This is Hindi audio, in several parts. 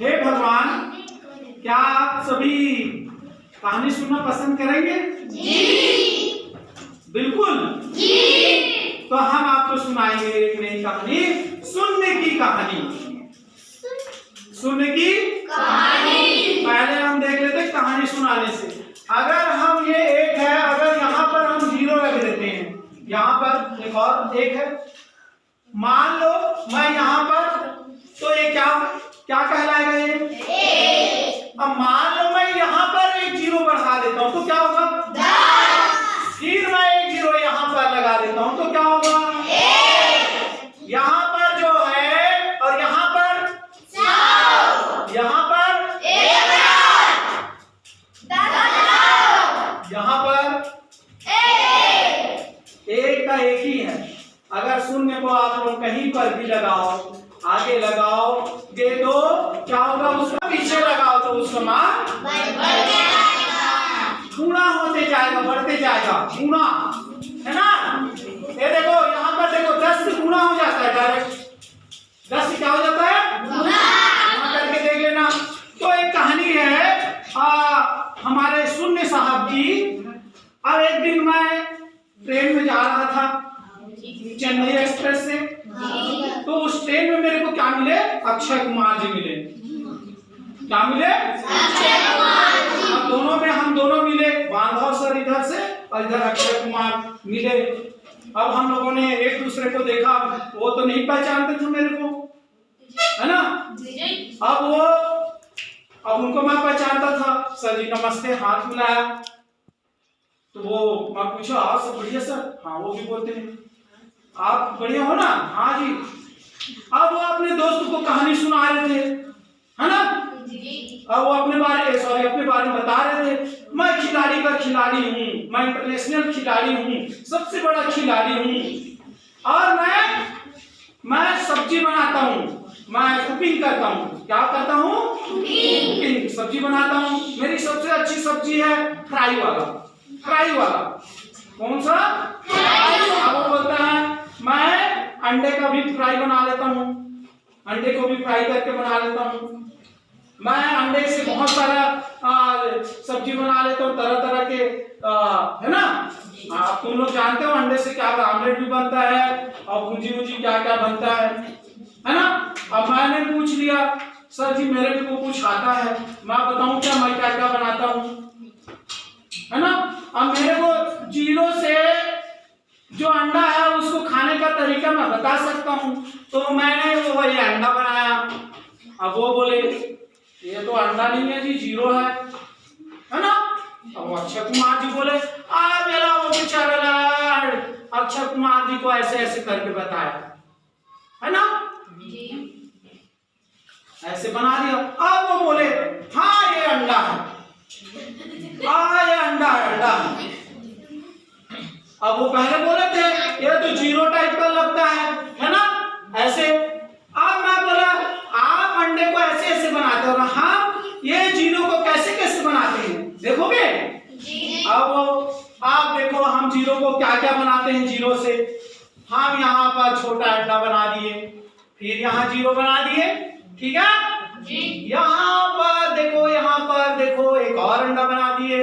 हे भगवान, क्या आप सभी कहानी सुनना पसंद करेंगे? जी। बिल्कुल जी। तो हम आपको सुनाएंगे एक नई कहानी, सुनने की कहानी। सुनने की कहानी। पहले हम देख लेते हैं कहानी सुनाने से। अगर हम ये एक है, अगर यहाँ पर हम 0 रख देते हैं, यहाँ पर एक और एक है, मान लो मैं यहाँ पर, तो ये क्या क्या कहलाएगा? ये अब मान लो मैं यहाँ पर एक 0 बढ़ा देता हूँ तो क्या होगा? 10। फिर मैं एक 0 यहाँ पर लगा देता हूँ तो क्या होगा? 1। यहाँ पर जो है और यहाँ पर 9, यहाँ पर 1, यहाँ पर 1 का एक ही है। अगर शून्य को आप लोग कहीं पर भी लगाओ, आगे लगाओगे तो क्या होगा? उसका पीछे लगाओ तो उसका मान गुणा होते जाएगा, बढ़ते जाएगा, गुणा, है ना? ये देखो यहाँ पर देखो 10 से गुणा हो जाता है डायरेक्ट। 10 से क्या हो जाता है? गुणा। करके देख लेना। तो एक कहानी है हमारे शून्य साहब की। अब एक दिन मैं ट्रेन में जा रहा था चेन्नई एक्सप्रेस से, तो उस ट्रेन में मेरे को क्या मिले? अक्षय कुमार जी मिले। क्या मिले? अक्षय कुमार। हम दोनों मिले, बांधव सर इधर से और इधर अक्षय कुमार मिले। अब हम लोगों ने एक दूसरे को देखा, वो तो नहीं पहचानते थे मेरे को, है ना? अब उनको मैं पहचानता था। सर जी नमस्ते, हाथ मिलाया तो वो मैं पूछा, आप सब बढ़िया सर? हाँ, वो भी बोलते हैं आप बढ़िया हो ना? हाँ जी। अब वो अपने दोस्त को कहानी सुना रहे थे, है ना? अब वो अपने बारे में बता रहे थे, मैं खिलाड़ी का खिलाड़ी हूँ, मैं इंटरनेशनल खिलाड़ी हूँ, सबसे बड़ा खिलाड़ी हूँ, और मैं सब्जी बनाता हूँ, मैं कुकिंग करता हूँ। क्या करता हूँ? कुकिंग, सब्जी बनाता हूँ। मेरी सबसे अच्छी सब्जी है फ्राई वाला। फ्राई वाला कौन सा? अब वो बोलता है मैं अंडे का भी फ्राई बना लेता हूँ, अंडे को भी फ्राई करके बना लेता हूँ। मैं अंडे से बहुत सारा सब्जी बना लेता हूँ, तरह तरह के, है ना? आप तुम लोग जानते हो अंडे से क्या आमलेट भी बनता है और भुजी क्या क्या बनता है ना? अब मैंने पूछ लिया, सर जी मेरे को कुछ आता है, मैं बताऊं क्या मैं क्या क्या बनाता हूँ, है ना? अब मेरे को 0 से जो अंडा है उसको खाने का तरीका मैं बता सकता हूँ, तो मैंने वो ये अंडा बनाया। अब वो बोले ये तो अंडा नहीं है जी, 0 है ना? अब अक्षय कुमार जी बोले मेरा वो बेचारा अक्षय कुमार जी को ऐसे ऐसे करके बताया, है ना? ऐसे बना दिया। अब वो बोले हाँ ये अंडा है, ये अंडा है। अब वो पहले बोले थे ये तो 0 टाइप का लगता है ना? ऐसे। अब मैं बोला आप अंडे को ऐसे ऐसे बनाते हो, हाँ ये 0 को कैसे कैसे बनाते हैं देखोगे? अब आप देखो हम 0 को क्या क्या बनाते हैं। 0 से हम यहाँ पर छोटा अंडा बना दिए, फिर यहाँ 0 बना दिए, ठीक है? यहाँ पर देखो एक और अंडा बना दिए,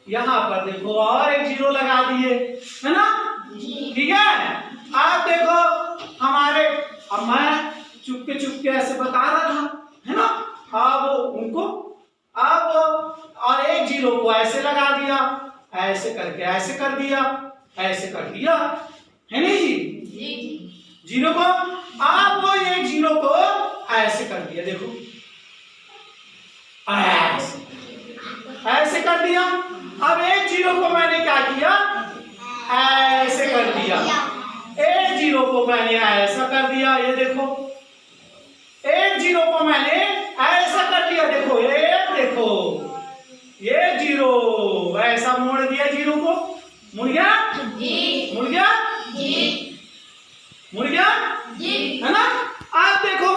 यहाँ पर देखो और एक 0 लगा दिए, है ना? ठीक है? आप देखो हमारे, अब मैं चुपके ऐसे बता रहा था, है ना? अब उनको और एक 0 को ऐसे लगा दिया, ऐसे करके ऐसे कर दिया, ऐसे कर दिया, है नहीं जी? 0 को आप वो एक 0 को ऐसे कर दिया, देखो ऐसे कर दिया। अब एक 0 को मैंने क्या किया? ऐसे कर दिया। एक 0 को मैंने ऐसा कर दिया, ये देखो। एक 0 को मैंने ऐसा कर दिया, देखो ये 0 ऐसा मोड़ दिया। 0 को मुड़ गया जी, मुड़ गया जी, मुड़ गया जी, है ना? आप देखो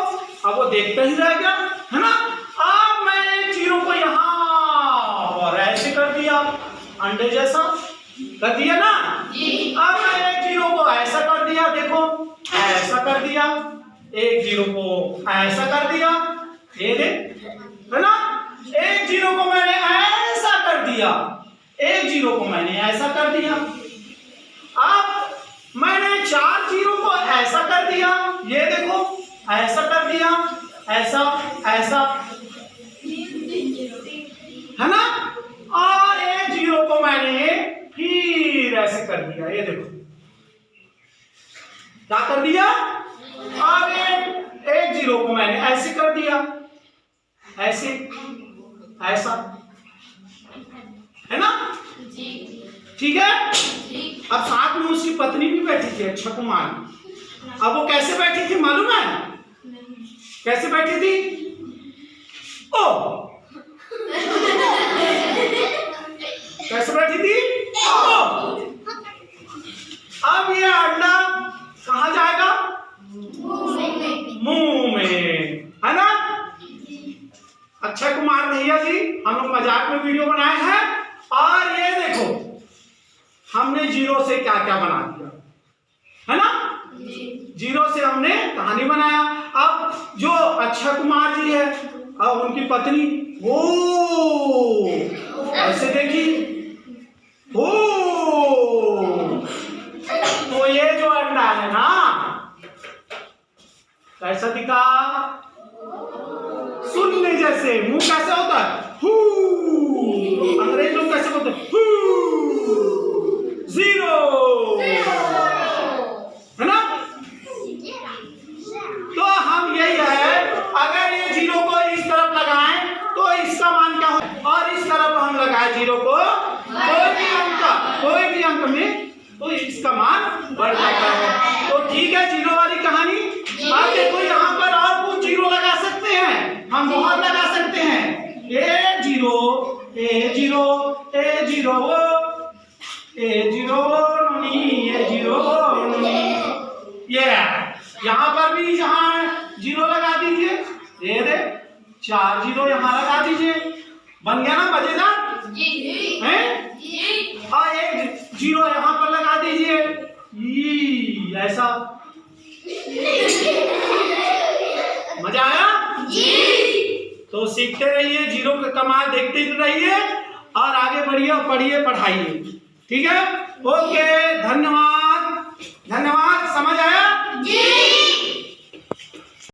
अब वो देखते ही रह गया, है ना? अब मैंने 0 को यहाँ और ऐसे कर दिया, अंडे जैसा कर दिया ना जी। अब मैंने 0 को ऐसा कर दिया, देखो ऐसा कर दिया, एक जीरो को ऐसा कर दिया, ये दे, है ना। एक जीरो को मैंने ऐसा कर दिया, एक जीरो को मैंने ऐसा कर दिया। अब मैंने चार जीरो को ऐसा कर दिया, ये देखो ऐसा कर दिया, ऐसा ऐसा, है ना। और एक जीरो को मैंने फिर ऐसे कर दिया, ये देखो क्या कर दिया। और एक जीरो को मैंने ऐसे कर दिया, ऐसे ऐसा, है ना। ठीक है। अब साथ में उसकी पत्नी भी बैठी थी, अक्षय कुमार। अब वो कैसे बैठी थी मालूम है? कैसे बैठी थी? ओ कैसे बैठी थी? ओ। अब ये अंडा कहाँ जाएगा? मुंह में, है ना। अक्षय कुमार भैया जी, हम लोग मजाक में वीडियो बनाए हैं। और ये देखो हमने जीरो से क्या क्या बना दिया, है ना। जीरो से हमने कहानी बनाया। अब जो अक्षय कुमार जी है, अब उनकी पत्नी वो ऐसे देखी, ओ तो ये जो अंडा है ना कैसा दिखा? सुनने जैसे। मुंह कैसे होता है? हू। अंग्रेज लोग कैसे बोलते हैं? हू। जीरो, है ना। तो हम यही है, अगर ये जीरो को इस तरफ लगाएं तो इसका मान क्या हो, और इस तरफ हम लगाए जीरो को, कोई भी अंक में, तो इसका मान बढ़ जाता है। तो ठीक है, जीरो वाली कहानी। आप देखो यहाँ पर और कुछ जीरो लगा सकते हैं, हम बहुत लगा सकते हैं। ए जीरो, ए जीरो, ए जीरो, ए जीरो नी, ए जीरो नी। ये यहाँ पर भी जहाँ जीरो लगा दीजिए, ये दे चार जीरो यहाँ लगा दीजिए, बन गया ना मजेदार? हैं? और एक जीरो यहाँ पर लगा दीजिए, ऐसा। मजा आया? तो सीखते रहिए, जीरो का कमाल देखते रहिए और आगे बढ़िए, पढ़िए, पढ़ाइए। ठीक है, ओके, धन्यवाद। धन्यवाद। समझ आया?